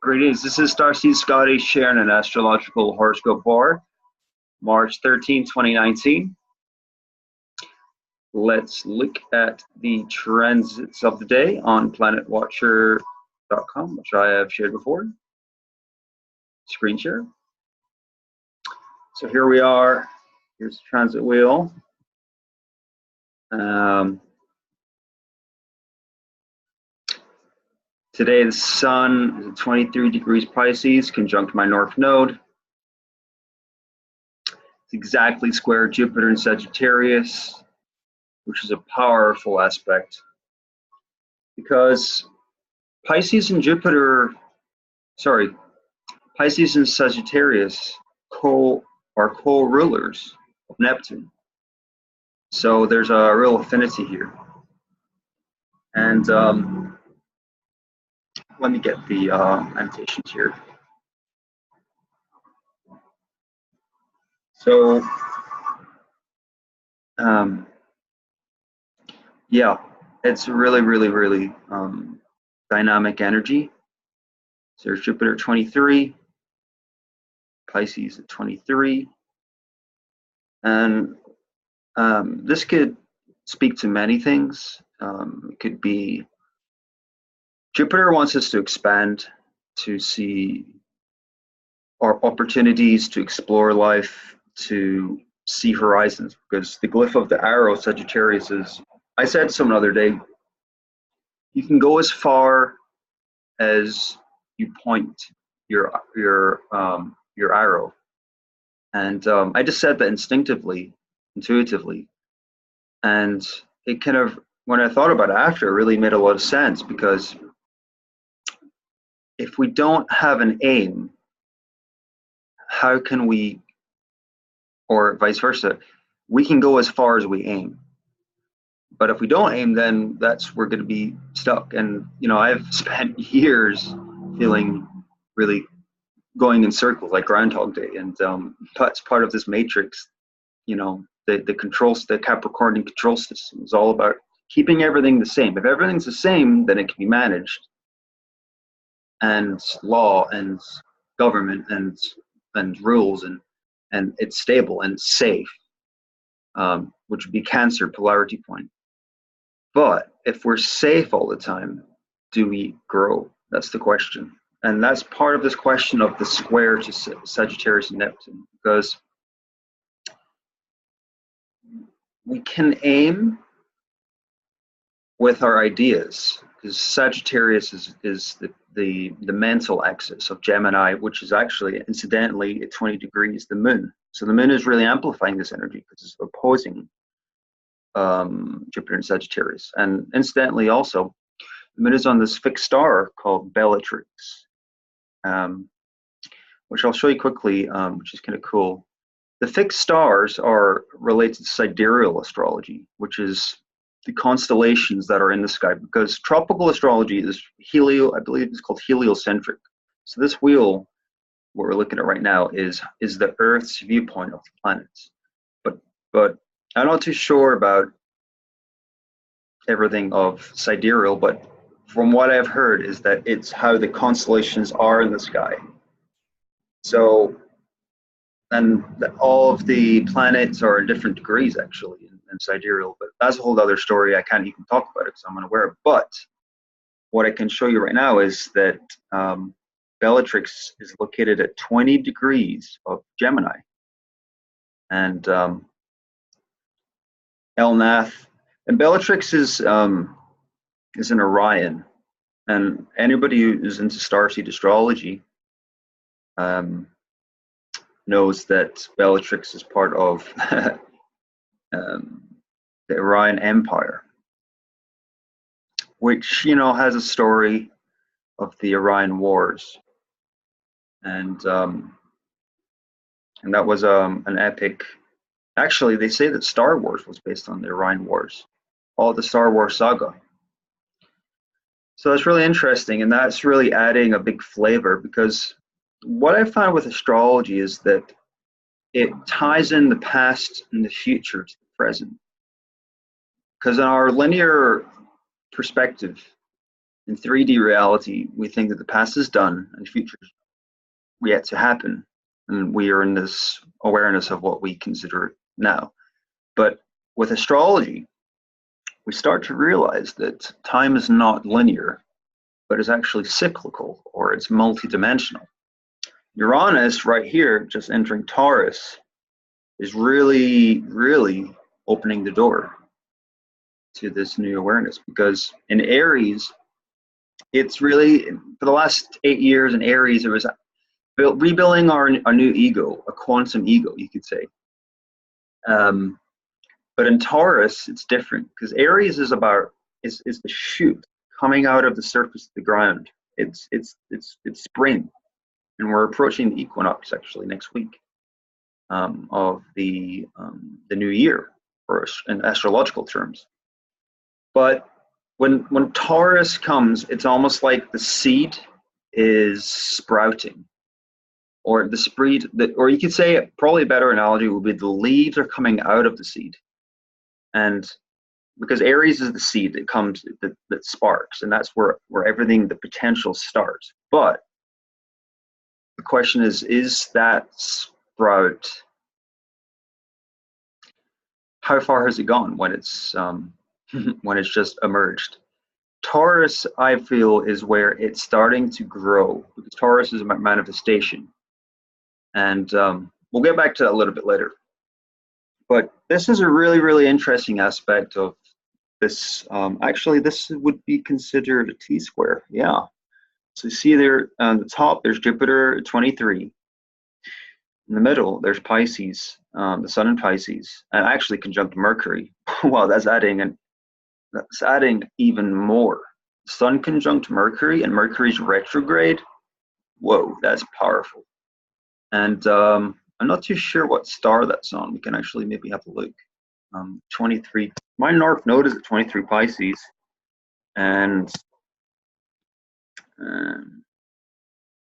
Greetings, this is starseedscotty sharing an astrological horoscope for March 13, 2019. Let's look at the transits of the day on planetwatcher.com, which I have shared before. Screen share. So here we are. Here's the transit wheel. Today the sun is at 23 degrees Pisces, conjunct my north node. It's exactly square Jupiter in Sagittarius, which is a powerful aspect because Pisces and Sagittarius are co-rulers of Neptune. So there's a real affinity here. And let me get the annotations here. So, yeah, it's really dynamic energy. So there's Jupiter at 23, Pisces at 23, and this could speak to many things. It could be Jupiter wants us to expand, to see our opportunities, to explore life, to see horizons, because the glyph of the arrow, Sagittarius, is, I said some other day, you can go as far as you point your arrow. And I just said that intuitively. And it kind of, when I thought about it after, it really made a lot of sense, because if we don't have an aim, how can we, or vice versa, we can go as far as we aim. But if we don't aim, then we're going to be stuck. And, you know, I've spent years feeling really going in circles like Groundhog Day. And that's part of this matrix, you know, the Capricornian control system is all about keeping everything the same. If everything's the same, then it can be managed. And law and government and rules and it's stable and it's safe, which would be Cancer polarity point. But if we're safe all the time, do we grow? That's the question. And that's part of this question of the square to Sagittarius and Neptune, because we can aim with our ideas, because Sagittarius is the mental axis of Gemini, which is actually, incidentally, at 20 degrees, the moon. So the moon is really amplifying this energy because it's opposing Jupiter and Sagittarius. And incidentally, also, the moon is on this fixed star called Bellatrix, which I'll show you quickly, which is kind of cool. The fixed stars are related to sidereal astrology, which is the constellations that are in the sky, because tropical astrology is I believe it's called heliocentric. So this wheel, what we're looking at right now, is the Earth's viewpoint of the planets. But I'm not too sure about everything of sidereal, but from what I've heard is that it's how the constellations are in the sky. So, and all of the planets are in different degrees actually in sidereal, but that's a whole other story. I can't even talk about it because I'm unaware. But what I can show you right now is that Bellatrix is located at 20 degrees of Gemini, and Elnath, and Bellatrix is in Orion, and anybody who is into starseed astrology knows that Bellatrix is part of the Orion Empire, which, you know, has a story of the Orion Wars, and that was an epic. Actually, they say that Star Wars was based on the Orion Wars, all the Star Wars saga. So that's really interesting, and that's really adding a big flavor, because what I found with astrology is that it ties in the past and the future to the present. Because in our linear perspective, In 3D reality, we think that the past is done and the future is yet to happen, and we are in this awareness of what we consider now. But with astrology, we start to realize that time is not linear, but is actually cyclical, or it's multidimensional. Uranus right here, just entering Taurus, is really, really opening the door to this new awareness, because in Aries, it's really, for the last 8 years in Aries, it was rebuilding our new ego, a quantum ego, you could say. But in Taurus, it's different, because Aries is the shoot coming out of the surface of the ground. It's spring, and we're approaching the equinox actually next week of the new year, or in astrological terms. But when Taurus comes, it's almost like the seed is sprouting, or the spread, or you could say probably a better analogy would be the leaves are coming out of the seed, and because Aries is the seed that comes that sparks, and that's where everything, the potential starts. But the question is that sprout, how far has it gone when it's when it's just emerged? Taurus, I feel, is where it's starting to grow, because Taurus is about manifestation, and we'll get back to that a little bit later. But this is a really, really interesting aspect of this. Actually, this would be considered a T-square. Yeah. So you see there on the top, there's Jupiter 23. In the middle, there's Pisces, the Sun in Pisces, and actually conjunct Mercury. Wow, that's adding even more. Sun conjunct Mercury and Mercury's retrograde. Whoa, that's powerful. And I'm not too sure what star that's on. We can actually maybe have a look. 23. My North Node is at 23 Pisces, and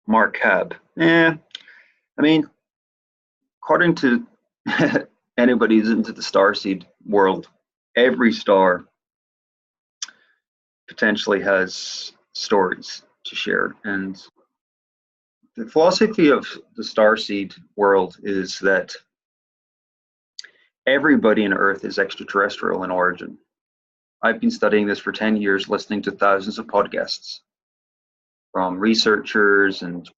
Mark Cab. I mean, according to anybody who's into the starseed world, every star potentially has stories to share. And the philosophy of the starseed world is that everybody on Earth is extraterrestrial in origin. I've been studying this for 10 years, listening to thousands of podcasts from researchers and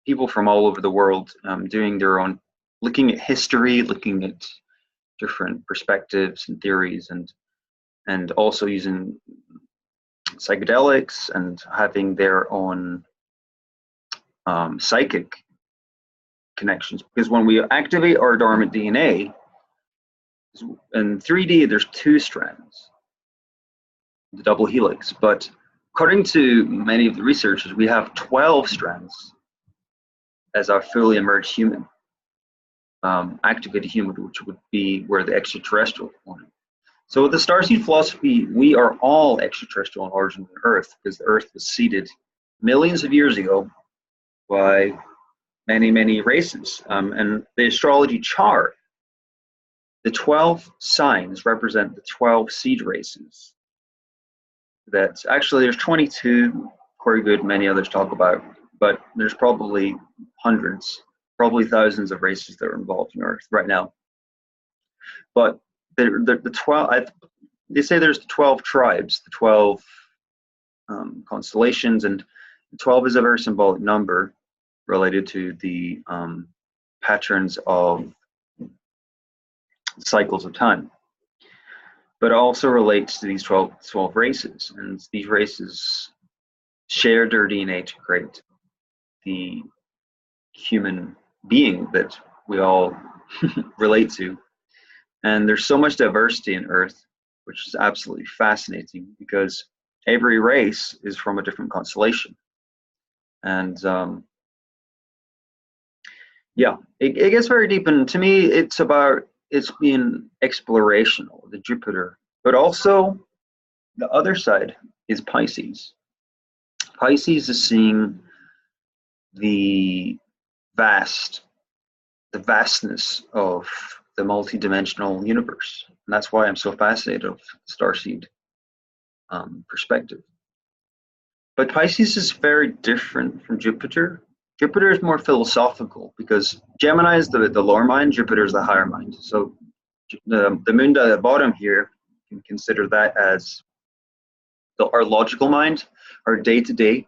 people from all over the world, doing their own, looking at history, looking at different perspectives and theories, and also using psychedelics and having their own psychic connections. Because when we activate our dormant DNA, in 3D, there's 2 strands, the double helix. But according to many of the researchers, we have 12 strands as our fully emerged human, activated human, which would be where the extraterrestrial component. So with the starseed philosophy, we are all extraterrestrial in origin on Earth, because the Earth was seeded millions of years ago by many, many races. And the astrology chart, the 12 signs represent the 12 seed races. That actually there's 22, Corey Good, many others talk about, but there's probably hundreds, probably thousands of races that are involved in Earth right now. But the 12, they say there's the 12 tribes, the 12 constellations, and 12 is a very symbolic number related to the patterns of cycles of time, but also relates to these 12 races, and these races share their DNA to create the human being that we all relate to. And there's so much diversity in Earth, which is absolutely fascinating, because every race is from a different constellation. And yeah, it gets very deep, and to me it's being explorational, the Jupiter, but also the other side is Pisces. Pisces is seeing the vastness of the multidimensional universe, and that's why I'm so fascinated with starseed perspective. But Pisces is very different from Jupiter. Jupiter is more philosophical because Gemini is the lower mind, Jupiter is the higher mind. So the moon at the bottom here, you can consider that as our logical mind, our day to day.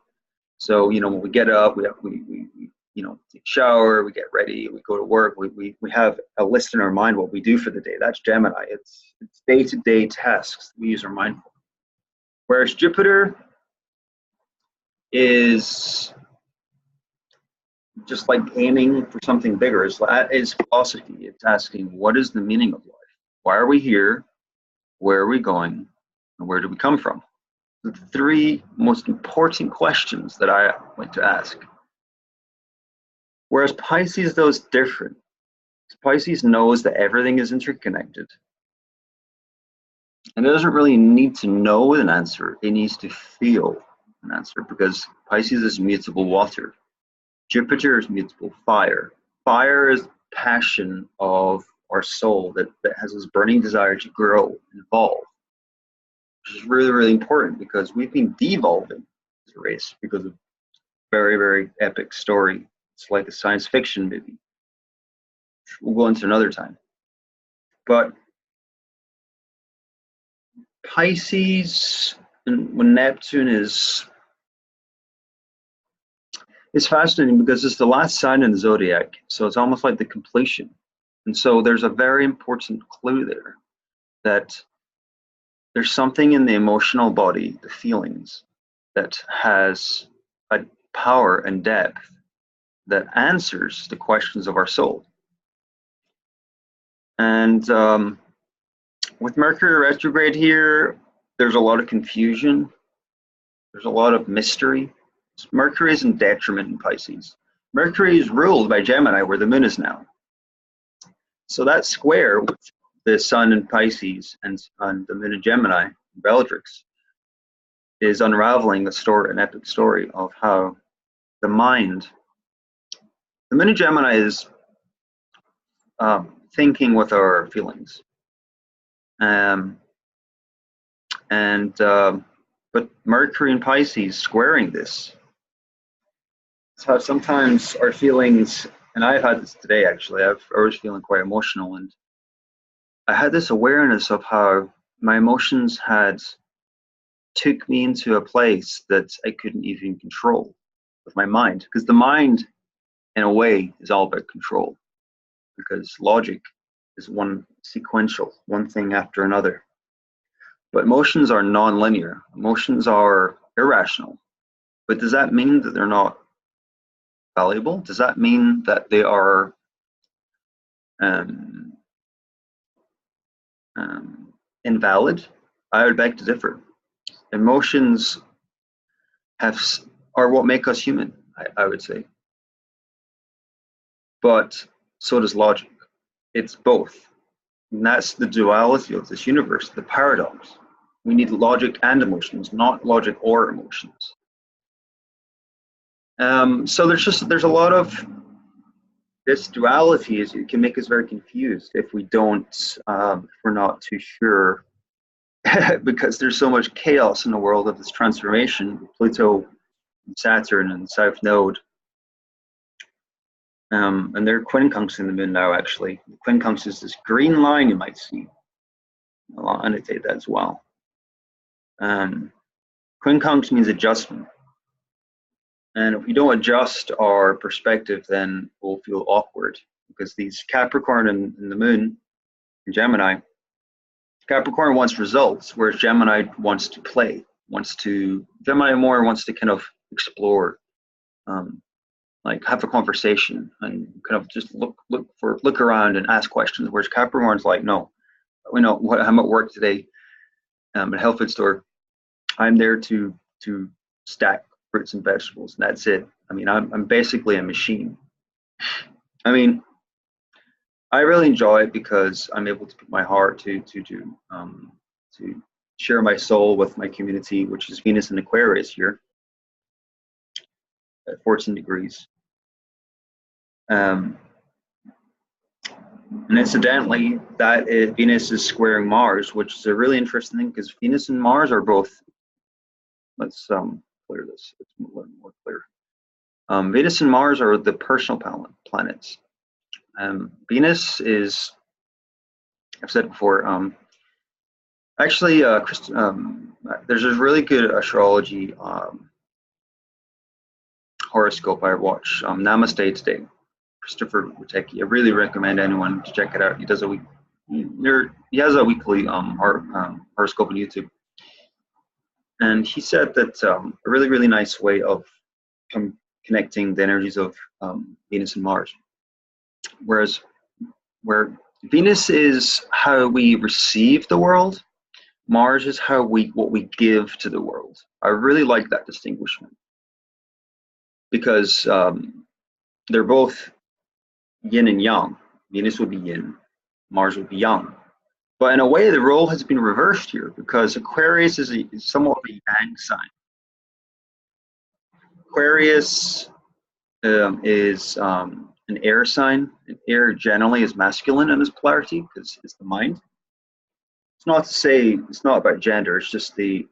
So when we get up, we take a shower, we get ready, we go to work, we have a list in our mind what we do for the day. That's Gemini. It's day to day tasks we use our mind for. Whereas Jupiter is just like aiming for something bigger. It's philosophy. It's asking, what is the meaning of life? Why are we here? Where are we going? And where do we come from? The three most important questions that I like to ask. Whereas Pisces, though, is different. Pisces knows that everything is interconnected. And it doesn't really need to know an answer. It needs to feel an answer, because Pisces is mutable water. Jupiter is mutable fire. Fire is passion of our soul that has this burning desire to grow and evolve, which is really, really important because we've been devolving as a race because of very, very epic story. It's like a science fiction movie. We'll go into another time. But Pisces, and when Neptune is fascinating because it's the last sign in the zodiac, so it's almost like the completion. And so there's a very important clue there that there's something in the emotional body, the feelings, that has a power and depth that answers the questions of our soul. And with Mercury retrograde here, there's a lot of confusion. There's a lot of mystery. Mercury is in detriment in Pisces. Mercury is ruled by Gemini, where the moon is now. So that square with the sun in Pisces and the moon in Gemini, Bellatrix, is unraveling an epic story of how the mind, the moon in Gemini is thinking with our feelings. But Mercury and Pisces squaring this. It's how sometimes our feelings, and I've had this today actually, I was feeling quite emotional, and I had this awareness of how my emotions had took me into a place that I couldn't even control with my mind, because the mind in a way is all about control, because logic is one sequential, one thing after another. But emotions are non-linear. Emotions are irrational. But does that mean that they're not valuable? Does that mean that they are invalid? I would beg to differ. Emotions are what make us human, I would say. But so does logic. It's both. And that's the duality of this universe, the paradox. We need logic and emotions, not logic or emotions. So there's a lot of this duality. It can make us very confused if we don't, if we're not too sure, because there's so much chaos in the world of this transformation. Pluto, and Saturn, and South Node, and they're quincunxing the moon now. Actually, quincunx is this green line you might see. I'll annotate that as well. Quincunx means adjustment. And if we don't adjust our perspective, then we'll feel awkward, because these Capricorn and the moon in Gemini, Capricorn wants results, whereas Gemini wants to play, Gemini more wants to kind of explore, like have a conversation and kind of just look around and ask questions, whereas Capricorn's like, no, I'm at work today, at a health food store. I'm there to stack fruits and vegetables, and that's it. I mean, I'm basically a machine. I mean, I really enjoy it because I'm able to put my heart to share my soul with my community, which is Venus in Aquarius here at 14 degrees. And incidentally, Venus is squaring Mars, which is a really interesting thing, because Venus and Mars are both, let's clear this. It's a little more clear. Venus and Mars are the personal planets. Venus is, I've said before, actually, there's a really good astrology horoscope I watch, Namaste Today, Christopher Witecki. I really recommend anyone to check it out. He has a weekly horoscope on YouTube. And he said that a really, really nice way of connecting the energies of Venus and Mars. Where Venus is how we receive the world, Mars is what we give to the world. I really like that distinguishment because they're both yin and yang. Venus would be yin, Mars would be yang. But in a way, the role has been reversed here because Aquarius is somewhat of a yang sign. Aquarius is an air sign. And air generally is masculine in its polarity because it's the mind. It's not to say it's not about gender. It's just the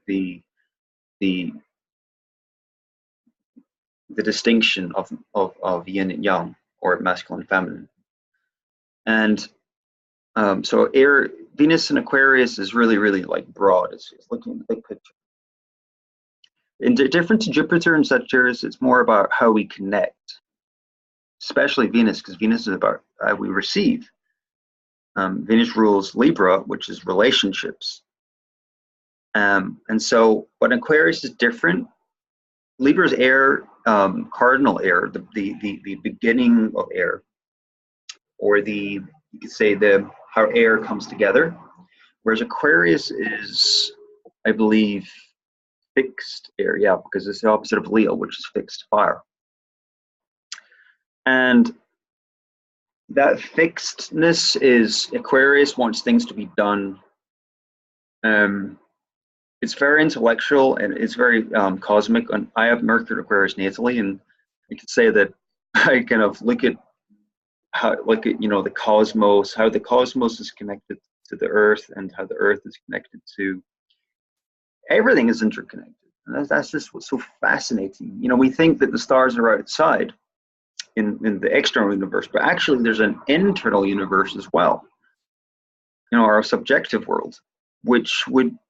distinction of yin and yang, or masculine and feminine. And so Venus in Aquarius is really, really like broad. It's looking at the big picture. And different to Jupiter and Sagittarius, it's more about how we connect, especially Venus, because Venus is about how we receive. Venus rules Libra, which is relationships. And so, but Aquarius is different. Libra's air, cardinal air, the beginning of air, or you could say how air comes together. Whereas Aquarius is, I believe, fixed air, yeah, because it's the opposite of Leo, which is fixed fire. And that fixedness is Aquarius wants things to be done. It's very intellectual and it's very cosmic. And I have Mercury Aquarius natally, and I can say that I kind of look at the cosmos, how the cosmos is connected to the Earth, and how the Earth is connected to everything is interconnected. And that's just what's so fascinating. We think that the stars are outside in the external universe, but actually there's an internal universe as well. Our subjective world, which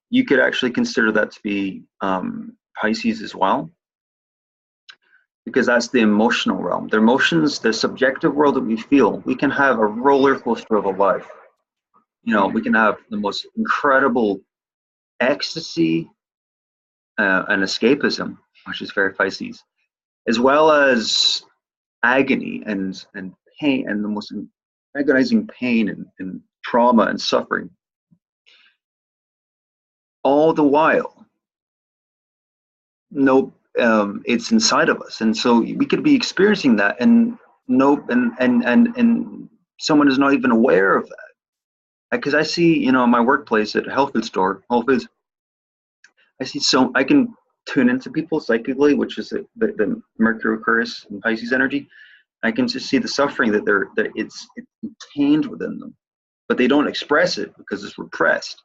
you could actually consider that to be Pisces as well, because that's the emotional realm. The emotions, the subjective world that we feel, we can have a roller coaster of a life. We can have the most incredible ecstasy and escapism, which is very Pisces, as well as agony and pain, and the most agonizing pain and trauma and suffering. All the while, it's inside of us, and so we could be experiencing that, and someone is not even aware of that. Because I see, my workplace at a health food store, Whole Foods, I can tune into people psychically, which is the Mercury Aquarius and Pisces energy. I can just see the suffering that it's contained within them, but they don't express it because it's repressed.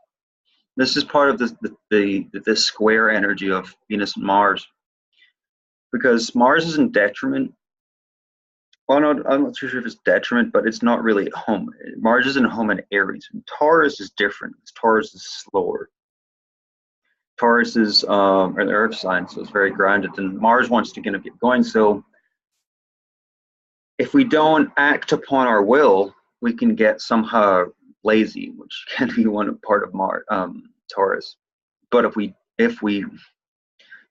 This is part of this square energy of Venus and Mars, because Mars is in detriment. Well, I'm not too sure if it's detriment, but it's not really at home. Mars is in home in Aries, and Taurus is different. Taurus is slower. Taurus is an earth sign, so it's very grounded, and Mars wants to kind of get going. So if we don't act upon our will, we can get somehow lazy, which can be one part of Taurus. But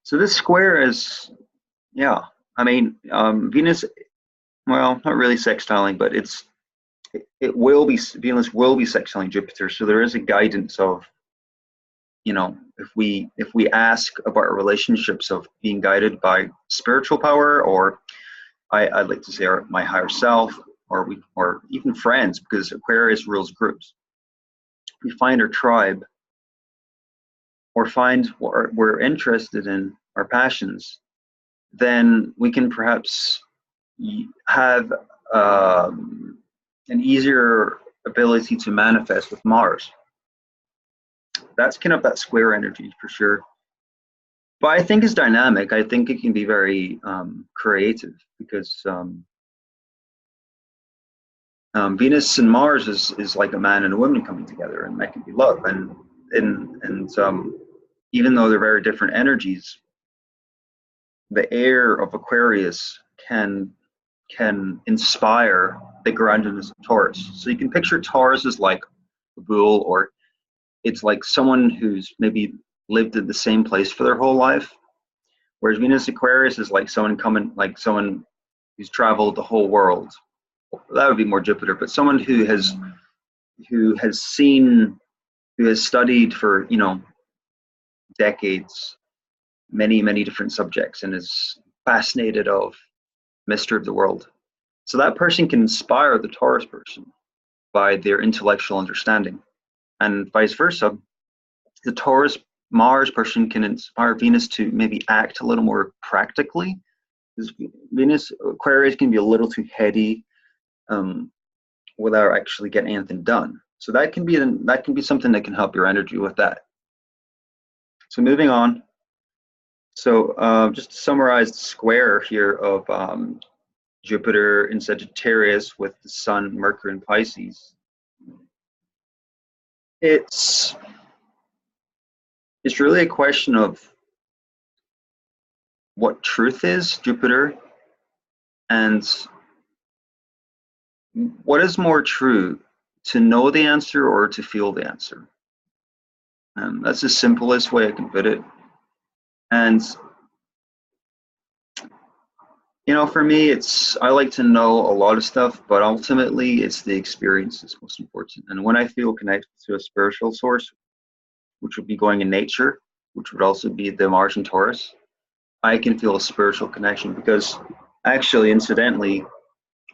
so this square is, yeah, I mean, Venus, well, not really sextiling, but Venus will be sextiling Jupiter. So there is a guidance of, if we ask about our relationships, of being guided by spiritual power, or I'd like to say my higher self, or even friends, because Aquarius rules groups. We find our tribe, or find what we're interested in, our passions, then we can perhaps have an easier ability to manifest with Mars. That's kind of that square energy for sure. but I think it's dynamic. I think it can be very creative because Venus and Mars is like a man and a woman coming together, and that can be love. And even though they're very different energies, the air of Aquarius can inspire the grandness of Taurus. So you can picture Taurus as like a bull, or it's like someone who's maybe lived in the same place for their whole life. Whereas Venus Aquarius is like someone who's traveled the whole world. That would be more Jupiter, but someone who has studied for decades, many different subjects, and is fascinated of mystery of the world. So that person can inspire the Taurus person by their intellectual understanding, and vice versa. The Taurus Mars person can inspire Venus to maybe act a little more practically, because Venus Aquarius can be a little too heady without actually getting anything done. So that can be something that can help your energy with that. So moving on. So just to summarize the square here of Jupiter in Sagittarius with the Sun, Mercury in Pisces. It's really a question of what truth is, Jupiter, and what is more true, to know the answer or to feel the answer. That's the simplest way I can put it. And for me, I like to know a lot of stuff, but ultimately it's the experience that's most important. And when I feel connected to a spiritual source, which would be going in nature, which would also be the Mars and Taurus, I can feel a spiritual connection, because actually, incidentally,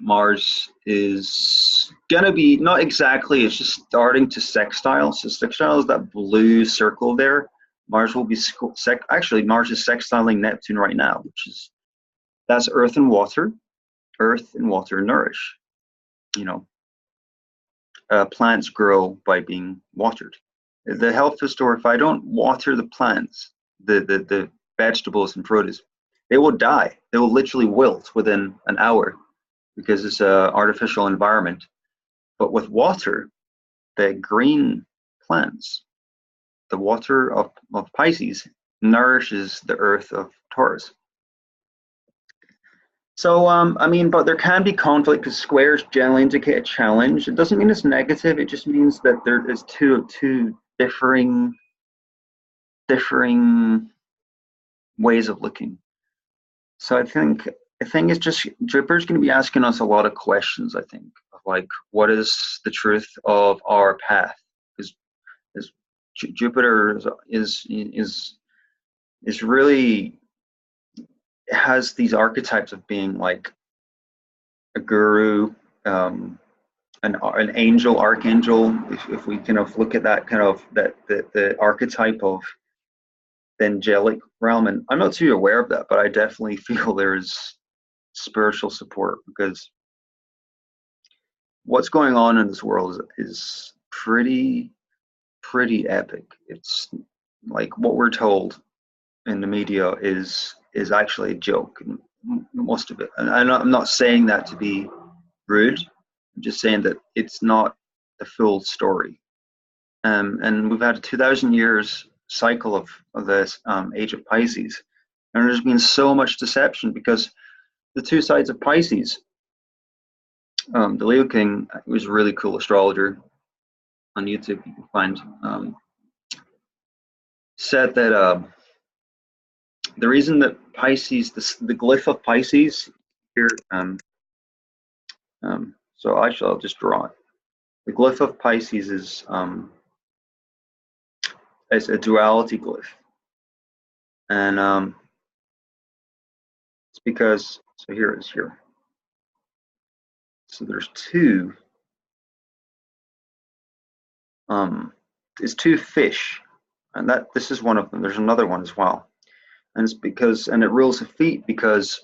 Mars is gonna be, not exactly, it's just starting to sextile. So sextile is that blue circle there. Mars will be actually Mars is sextiling Neptune right now, that's earth and water. Earth and water nourish. Plants grow by being watered. The health food store, if I don't water the plants, the vegetables and produce, they will die. They will literally wilt within an hour, because it's an artificial environment. But with water, the green plants, the water of Pisces nourishes the earth of Taurus. So, but there can be conflict, because squares generally indicate a challenge. It doesn't mean it's negative. It just means that there is two differing ways of looking. So I think it's just Jupiter's going to be asking us a lot of questions. I think, of like, what is the truth of our path? Because Jupiter is really has these archetypes of being like a guru, an angel, archangel. If we kind of look at that kind of the archetype of the angelic realm, and I'm not too aware of that, but I definitely feel there's spiritual support, because what's going on in this world is pretty epic. It's like what we're told in the media is actually a joke, most of it. And I'm not saying that to be rude. I'm just saying that it's not the full story. And we've had a 2,000 years cycle of this age of Pisces, and there's been so much deception, because the two sides of Pisces, the Leo King was a really cool astrologer on YouTube, you can find, said that the reason that Pisces, the glyph of Pisces here, so I'll just draw it. The glyph of Pisces is a duality glyph, and it's because, so here it is here. So there's two, it's two fish, and this is one of them. There's another one as well, and it's because, and it rules the feet, because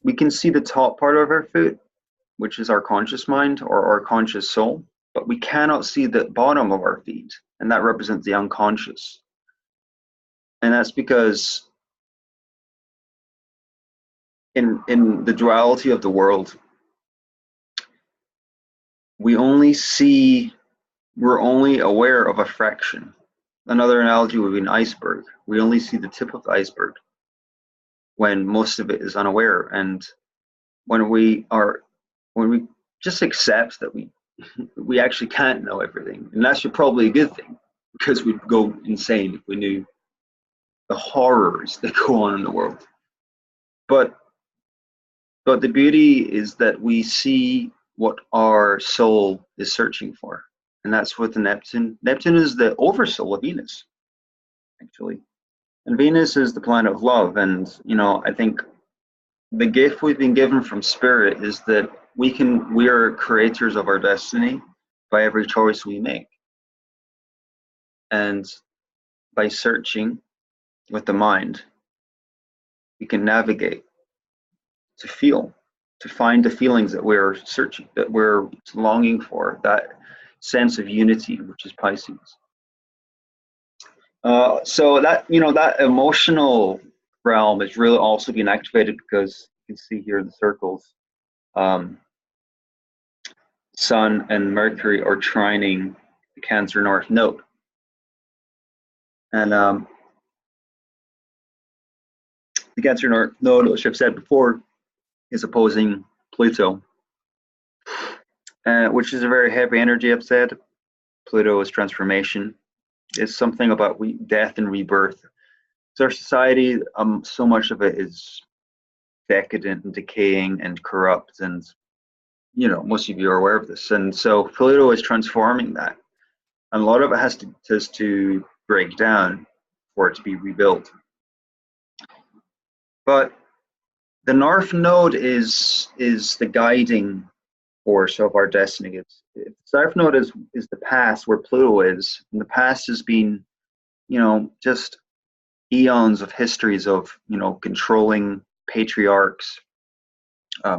we can see the top part of our foot, which is our conscious mind or our conscious soul, but we cannot see the bottom of our feet, and that represents the unconscious. And that's because in the duality of the world, we're only aware of a fraction. Another analogy would be an iceberg. We only see the tip of the iceberg when most of it is unaware. And when we just accept that we actually can't know everything, and that's probably a good thing, because we'd go insane if we knew the horrors that go on in the world. But the beauty is that we see what our soul is searching for, and that's what the Neptune. Neptune is the oversoul of Venus, actually, and Venus is the planet of love. And I think the gift we've been given from Spirit is that we are creators of our destiny by every choice we make, and by searching with the mind, we can navigate to feel, to find the feelings that we're searching, that we're longing for, that sense of unity, which is Pisces. So that that emotional realm is really also being activated, because you can see here in the circles, Sun and Mercury are trining the Cancer North Node, and the Cancer North Node, which I've said before, is opposing Pluto, which is a very heavy energy. I've said Pluto is transformation. It's something about death and rebirth. So our society, so much of it is decadent and decaying and corrupt, and most of you are aware of this. And so Pluto is transforming that, and a lot of it has to break down for it to be rebuilt. But the North Node is the guiding force of our destiny. The South Node is the past, where Pluto is, and the past has been, just eons of histories of controlling patriarchs,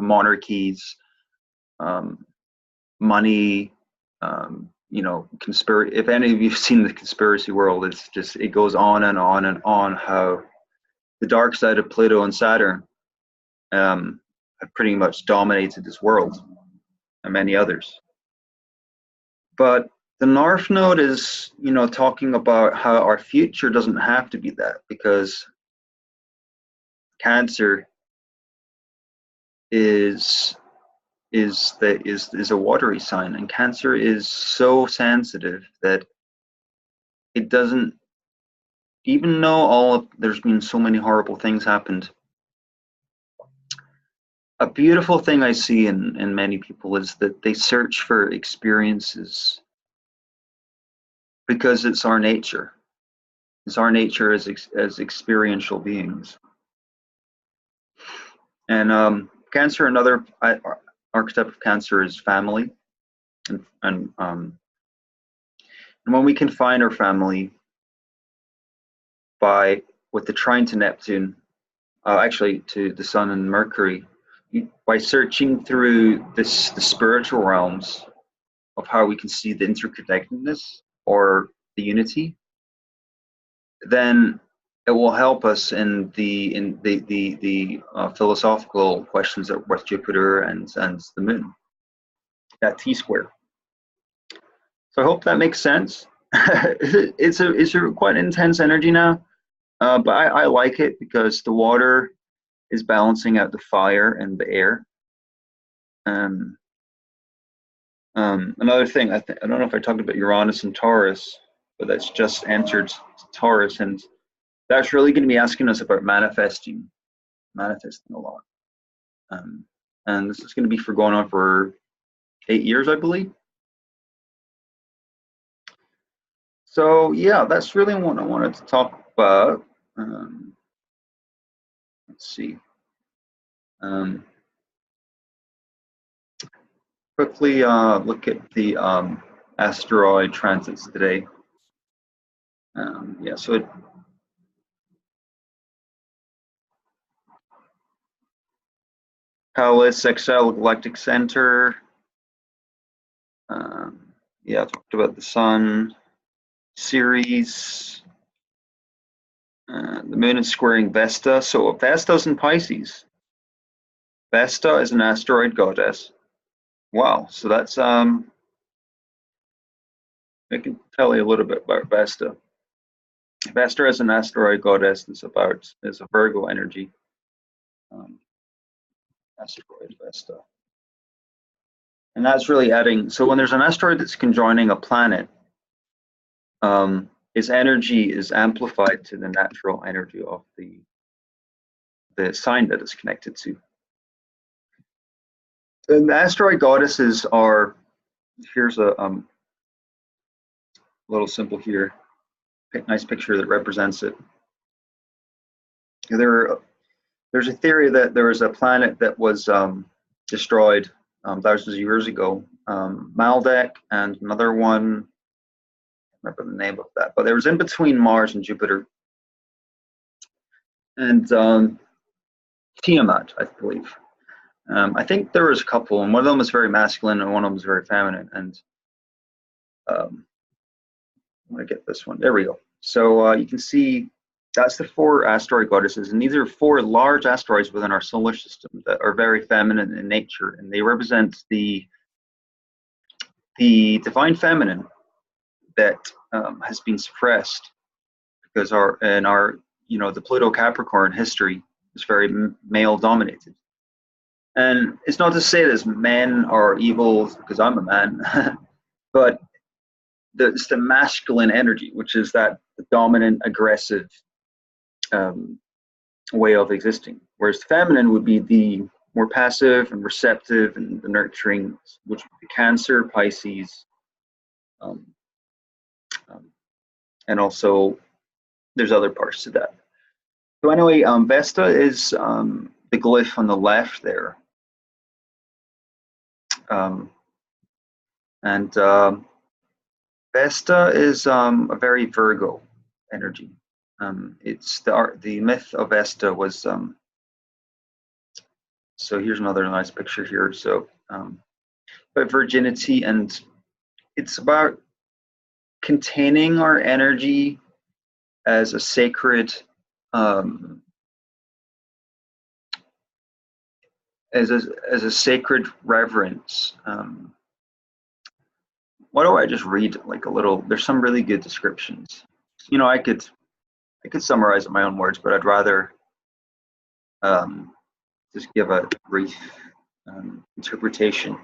monarchies, money, conspiracy. If any of you've seen the conspiracy world, it goes on and on and on, how the dark side of Pluto and Saturn have pretty much dominated this world, and many others. But the North Node is, talking about how our future doesn't have to be that, because Cancer is a watery sign, and Cancer is so sensitive that it doesn't, even though there's been so many horrible things happened. A beautiful thing I see in many people is that they search for experiences, because it's our nature. It's our nature as experiential beings. And Cancer, another archetype of Cancer is family, and when we can find our family with the trine to Neptune, actually to the Sun and Mercury, by searching through the spiritual realms of how we can see the interconnectedness or the unity, then it will help us in the philosophical questions with Jupiter and the Moon, that T-square. So I hope that makes sense. It's a quite intense energy now, but I like it, because the water is balancing out the fire and the air. Another thing, I don't know if I talked about Uranus and Taurus, but that's just entered Taurus, and that's really going to be asking us about manifesting a lot. And this is going to be going on for 8 years, I believe. So yeah, that's really what I wanted to talk about. Let's see. Quickly look at the asteroid transits today. Yeah, so Pallas, Sextile, Galactic Center. Yeah, I talked about the Sun, Ceres, The moon is squaring Vesta. So Vesta's in Pisces. Vesta is an asteroid goddess. Wow. So that's I can tell you a little bit about Vesta. Vesta is an asteroid goddess. Is a Virgo energy. Asteroid Vesta. And that's really adding. So when there's an asteroid that's conjoining a planet, its energy is amplified to the natural energy of the sign that it's connected to. And the asteroid goddesses are, here's a little symbol here, nice picture that represents it. There's a theory that there was a planet that was destroyed thousands of years ago, Maldek, and another one, I don't remember the name of that, but it was in between Mars and Jupiter. And Tiamat, I believe. I think there was a couple, and one of them was very masculine and one of them was very feminine. And I'm gonna get this one. There we go. So you can see that's the 4 asteroid goddesses, and these are 4 large asteroids within our solar system that are very feminine in nature, and they represent the divine feminine that has been suppressed because the Pluto Capricorn history is very male dominated. And it's not to say that men are evil because I'm a man, but it's the masculine energy, which is that the dominant, aggressive way of existing. Whereas the feminine would be the more passive and receptive and the nurturing, which would be Cancer, Pisces, and also there's other parts to that. So anyway, Vesta is the glyph on the left there. Vesta is a very Virgo energy. It's the myth of Vesta was so here's another nice picture here. So about virginity, and it's about containing our energy as a sacred as a sacred reverence. Why don't I just read like a little? There's some really good descriptions. I could summarize it in my own words, but I'd rather just give a brief interpretation.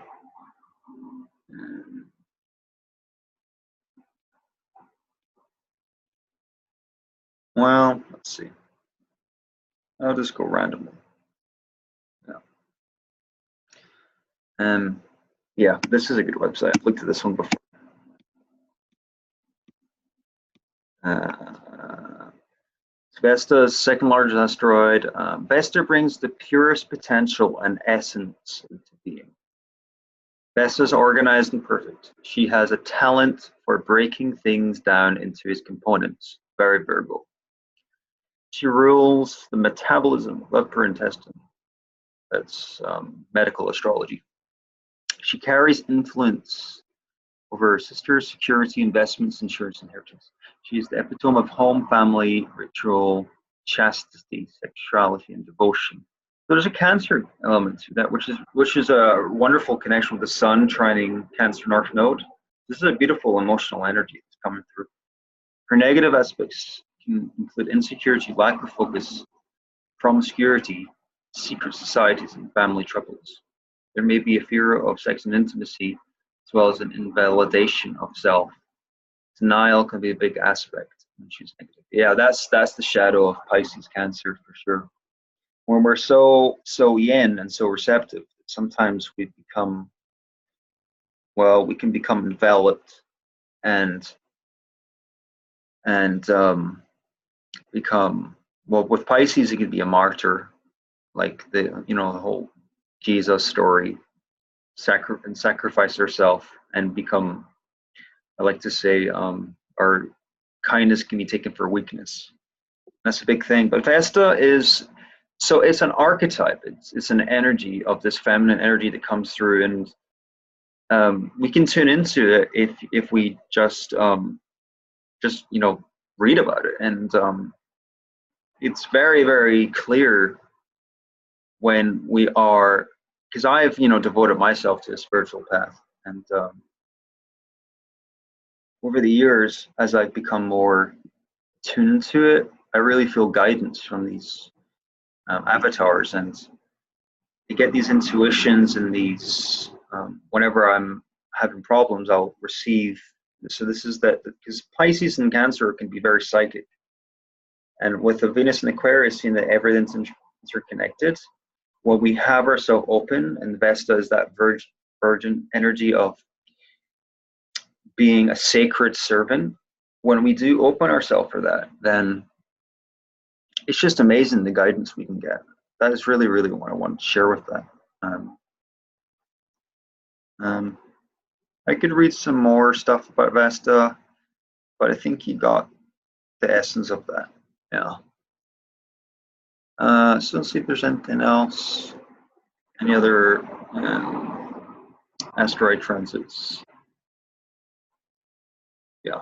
Well, let's see. I'll just go randomly. Yeah, this is a good website. I've looked at this one before. Vesta's second largest asteroid. Vesta brings the purest potential and essence into being. Vesta's organized and perfect. She has a talent for breaking things down into its components. Very Virgo. She rules the metabolism of upper intestine. That's medical astrology. She carries influence over her sisters, security, investments, insurance, inheritance. She is the epitome of home, family, ritual, chastity, sexuality, and devotion. So there's a Cancer element to that, which is a wonderful connection with the Sun trining Cancer North Node. This is a beautiful emotional energy that's coming through. Her negative aspects can include insecurity, lack of focus, promiscuity, secret societies, and family troubles. There may be a fear of sex and intimacy, as well as an invalidation of self. Denial can be a big aspect when she's negative. Yeah, that's the shadow of Pisces Cancer for sure. When we're so yin and so receptive, sometimes we can become enveloped and become, well, with Pisces it could be a martyr, like the whole Jesus story, sacrifice herself and become, I like to say, our kindness can be taken for weakness. That's a big thing. But Vesta it's an archetype. It's an energy of this feminine energy that comes through, and we can tune into it if we just read about it. And it's very, very clear when we are, because I've, devoted myself to a spiritual path, and over the years, as I've become more tuned to it, I really feel guidance from these avatars, and I get these intuitions and these, whenever I'm having problems, I'll receive. So this is that, because Pisces and Cancer can be very psychic, and with the Venus and Aquarius, seeing that everything's interconnected, when we have ourselves open, and Vesta is that virgin energy of being a sacred servant. When we do open ourselves for that, then it's just amazing the guidance we can get. That is really, really what I want to share with that. I could read some more stuff about Vesta, but I think you got the essence of that. Yeah. So let's see if there's anything else. Any other asteroid transits? Yeah.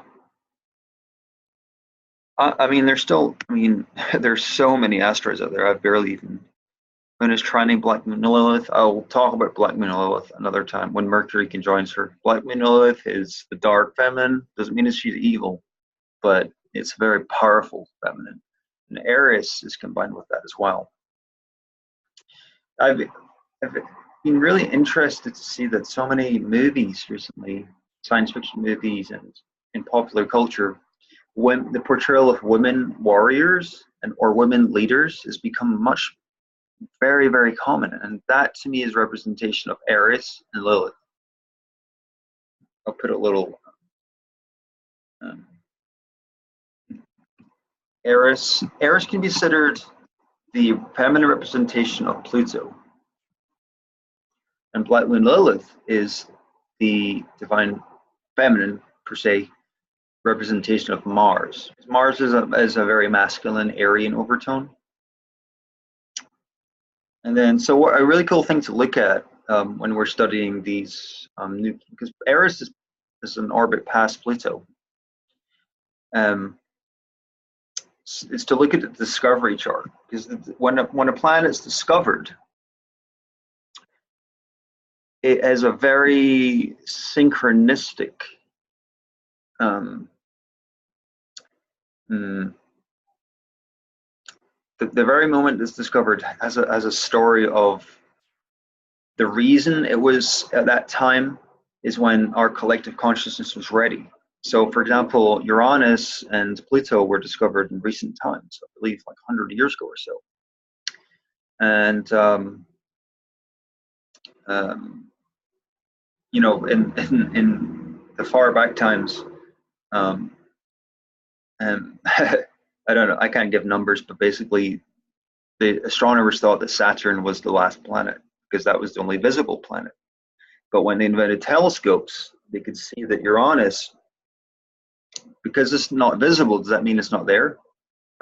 I mean, there's still, there's so many asteroids out there. I've barely even finished trining Black Moon Lilith. I'll talk about Black Moon Lilith another time when Mercury conjoins her. Black Moon Lilith is the dark feminine. Doesn't mean that she's evil, but it's very powerful feminine. And Eris is combined with that as well. I've been really interested to see that so many movies recently, science fiction movies and in popular culture, when the portrayal of women warriors or women leaders has become very, very common, and that to me is representation of Eris and Lilith. I'll put a little Eris can be considered the feminine representation of Pluto, and Black Moon Lilith is the divine feminine per se representation of Mars. Mars is a very masculine Aryan overtone. And then, so a really cool thing to look at when we're studying these new, because Eris is an orbit past Pluto, is to look at the discovery chart, because when a planet is discovered, it has a very synchronistic the very moment it's discovered has a story of the reason it was at that time is when our collective consciousness was ready. So, for example, Uranus and Pluto were discovered in recent times, I believe like 100 years ago or so. And, in the far back times, I don't know, I can't give numbers, but basically the astronomers thought that Saturn was the last planet because that was the only visible planet. But when they invented telescopes, they could see that Uranus, because it's not visible, does that mean it's not there?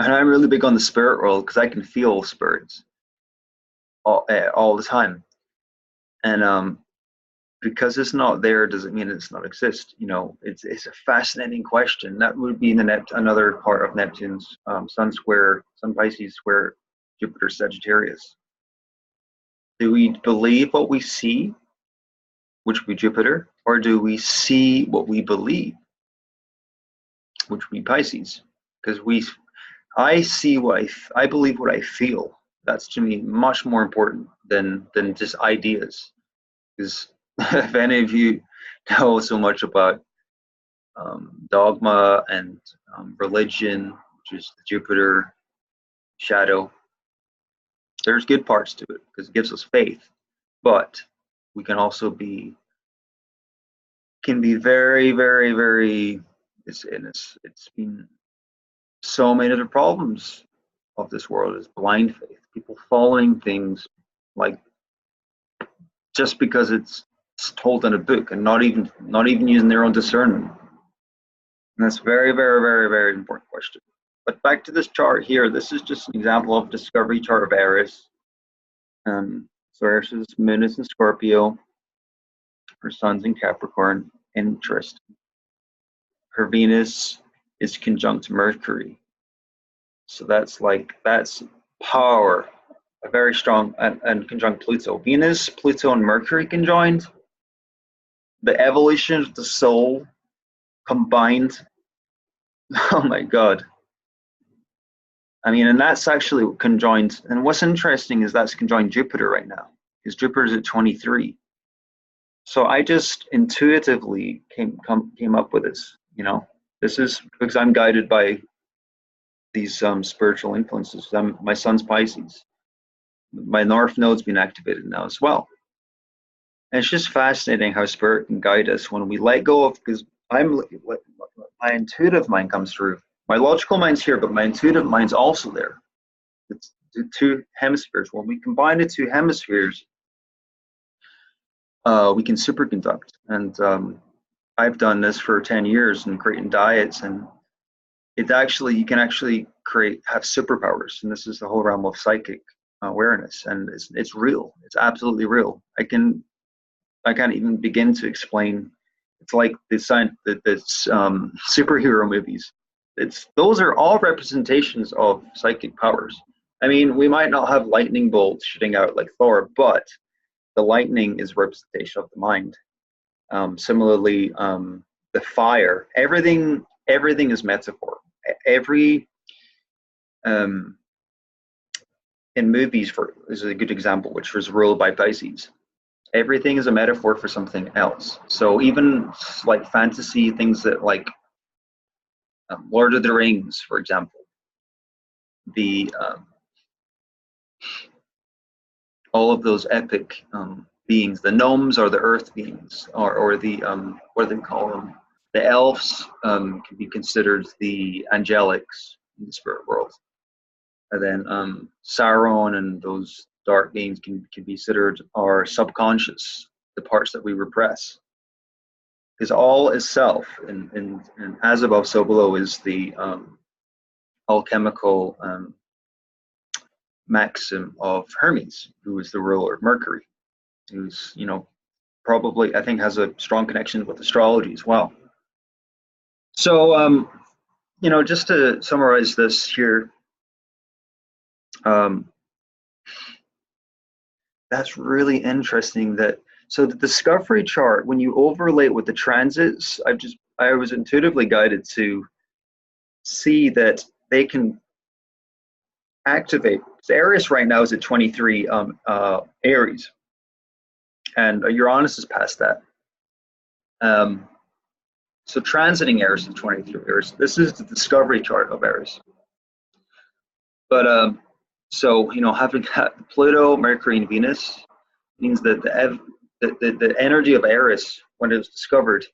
And I'm really big on the spirit world because I can feel spirits all the time. And because it's not there, does it mean it's not exist? It's a fascinating question. That would be another part of Neptune's Sun Pisces square Jupiter Sagittarius. Do we believe what we see, which would be Jupiter, or do we see what we believe, which would be Pisces? Because I see I believe what I feel. That's to me much more important than just ideas. Because if any of you know so much about dogma and religion, which is the Jupiter shadow, there's good parts to it because it gives us faith, but we can also can be very, very, very. It's been so many of the problems of this world is blind faith. People following things like just because it's told in a book and not even using their own discernment. And that's very, very, very, very important question. But back to this chart here, this is just an example of discovery chart of Eris. So Eris's moon is in Scorpio, her sun's in Capricorn. Interesting. Her Venus is conjunct Mercury. So that's power, a very strong, and conjunct Pluto. Venus, Pluto, and Mercury conjoined. The evolution of the soul combined. Oh my God. I mean, and that's actually conjoined. And what's interesting is that's conjoined Jupiter right now, because Jupiter's at 23. So I just intuitively came up with this. You know, this is because I'm guided by these spiritual influences. My son's Pisces. My North Node's been activated now as well. And it's just fascinating how spirit can guide us when we let go of, because my intuitive mind comes through. My logical mind's here, but my intuitive mind's also there. It's the two hemispheres. When we combine the two hemispheres, we can superconduct. And I've done this for 10 years and creating diets, and you can actually have superpowers. And this is the whole realm of psychic awareness, and it's real. It's absolutely real. I can't even begin to explain. It's like the superhero movies. Those are all representations of psychic powers. I mean, we might not have lightning bolts shooting out like Thor, but the lightning is a representation of the mind. Similarly, the fire, everything is metaphor. In movies, is a good example, which was ruled by Pisces. Everything is a metaphor for something else. So even like fantasy things that like Lord of the Rings, for example, all of those epic beings, the gnomes are the earth beings, or the what do they call them? The elves can be considered the angelics in the spirit world, and then Sauron and those dark beings can be considered our subconscious, the parts that we repress. Because all is self, and as above, so below is the alchemical maxim of Hermes, who is the ruler of Mercury, who's, probably, I think, has a strong connection with astrology as well. So, just to summarize this here, that's really interesting so the discovery chart, when you overlay it with the transits, I was intuitively guided to see that they can activate. So Aries right now is at 23 Aries, and Uranus is past that. So transiting Aries is 23 Aries. This is the discovery chart of Aries. But so having Pluto, Mercury, and Venus means that the energy of Aries, when it was discovered,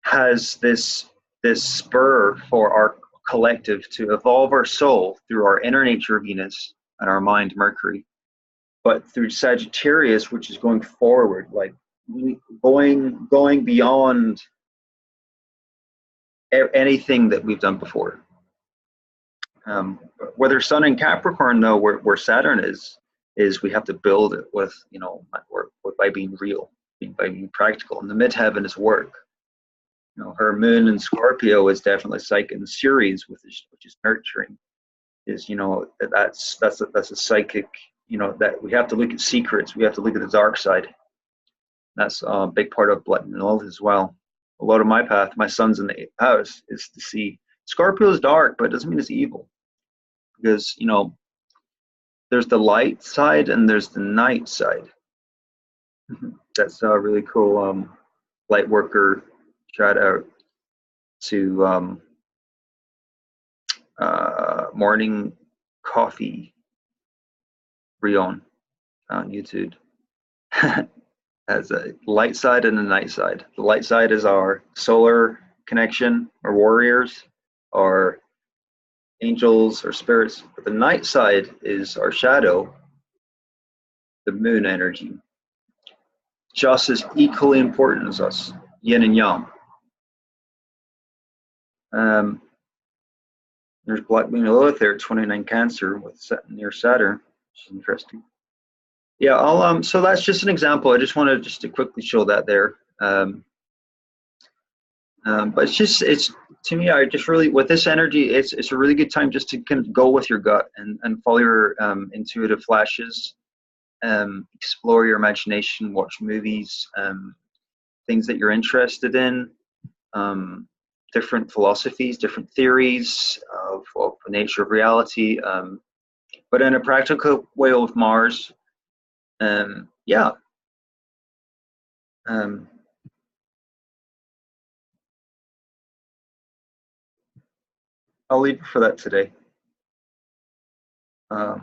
has this spur for our collective to evolve our soul through our inner nature, Venus, and our mind, Mercury, but through Sagittarius, which is going forward, like going beyond anything that we've done before. Whether Sun in Capricorn, though, where Saturn is we have to build it with, by being real, by being practical. And the midheaven is work. Her moon in Scorpio is definitely psychic, and Ceres, which is nurturing, is that's a psychic. That we have to look at secrets. We have to look at the dark side. That's a big part of Blood and Lilith as well. A lot of my path, my son's in the 8th house, is to see Scorpio is dark, but it doesn't mean it's evil, because there's the light side and there's the night side. That's a really cool light worker. Shout out to Morning Coffee Rion on YouTube. Has a light side and a night side. The light side is our solar connection, our warriors, our angels, our spirits. But the night side is our shadow, the moon energy. Just as equally important as us, yin and yang. There's Black Moon Lilith there, 29 Cancer with near Saturn, which is interesting. Yeah, so that's just an example. I just wanted to quickly show that there. But it's to me, I just really, with this energy, it's a really good time just to kind of go with your gut and follow your intuitive flashes, explore your imagination, watch movies, things that you're interested in, different philosophies, different theories of the nature of reality, but in a practical way with Mars. Yeah. I'll leave it for that today. But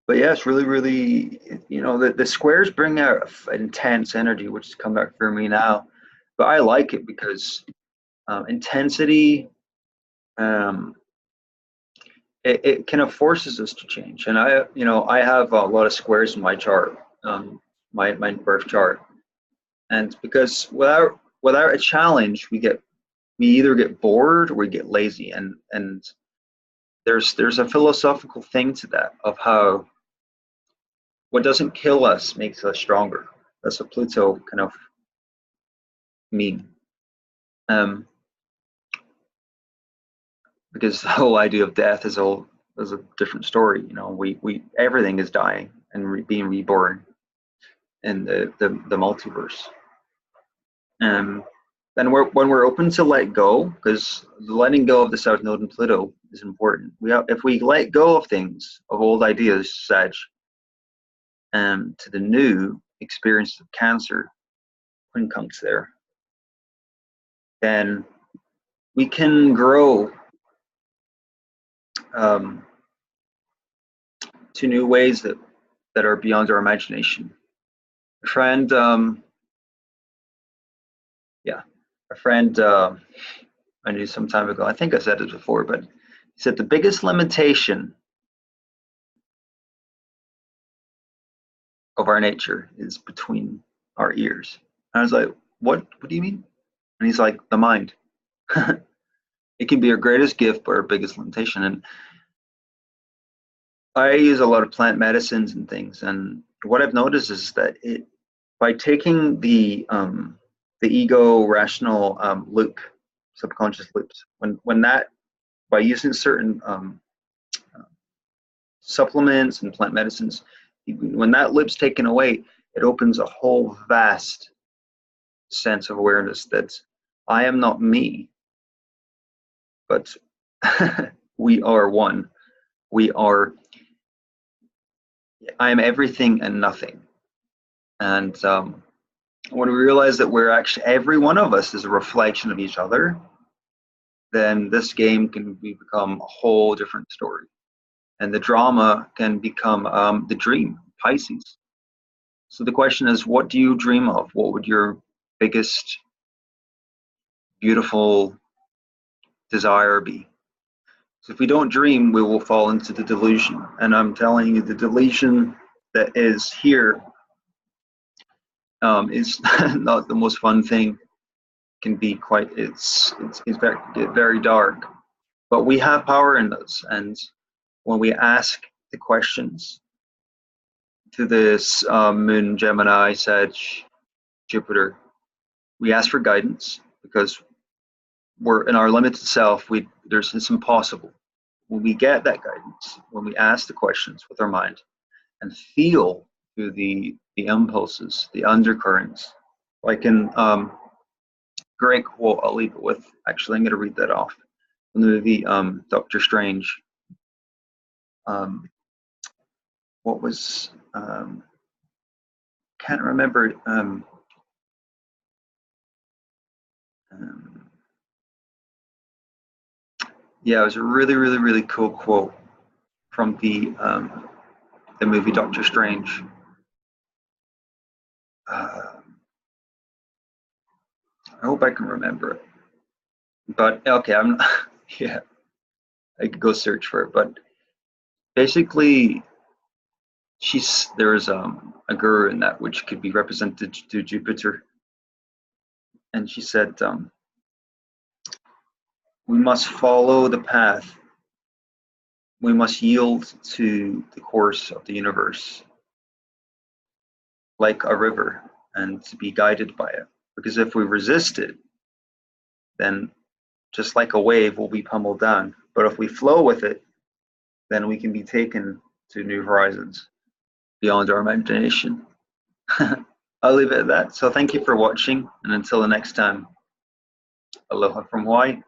yeah, it's really, really, the squares bring out intense energy, which is coming out for me now. But I like it because intensity, um, it kind of forces us to change. And I have a lot of squares in my chart, my birth chart, and because without a challenge, we either get bored or we get lazy, and there's a philosophical thing to that of how what doesn't kill us makes us stronger. That's what Pluto kind of mean. Because the whole idea of death is a different story. We everything is dying and being reborn in the multiverse. And when we're open to let go, because the letting go of the South Node and Pluto is important. If we let go of things, of old ideas, such to the new experience of Cancer, when comes there, then we can grow to new ways that are beyond our imagination. A friend, I knew some time ago, I think I said it before, but he said the biggest limitation of our nature is between our ears. And I was like, what do you mean? And he's like, the mind. It can be our greatest gift, but our biggest limitation. And I use a lot of plant medicines and things, and what I've noticed is that by taking the ego rational loop, subconscious loops, when that by using certain supplements and plant medicines, when that loop's taken away, it opens a whole vast sense of awareness that I am not me, but we are one. I am everything and nothing. And when we realize that we're actually, every one of us is a reflection of each other, then this game can become a whole different story. And the drama can become the dream, Pisces. So the question is, what do you dream of? What would your biggest, beautiful desire be? So if we don't dream, we will fall into the delusion. And I'm telling you, the delusion that is here is not the most fun thing. Can be quite, it's very dark. But we have power in us, and when we ask the questions to this Moon, Gemini, Sag, Jupiter, we ask for guidance because we're in our limited self. It's impossible. When we get that guidance, when we ask the questions with our mind and feel through the impulses, the undercurrents, like in great quote I'll leave it with. Actually, I'm going to read that off from the movie Doctor Strange. What was can't remember. Yeah, it was a really, really, really cool quote from the movie Doctor Strange. I hope I can remember it. But okay, I'm yeah, I could go search for it. But basically, there is a guru in that which could be represented to Jupiter, and she said, we must follow the path. We must yield to the course of the universe like a river and to be guided by it. Because if we resist it, then just like a wave, we'll be pummeled down. But if we flow with it, then we can be taken to new horizons beyond our imagination. I'll leave it at that. So thank you for watching, and until the next time, aloha from Hawaii.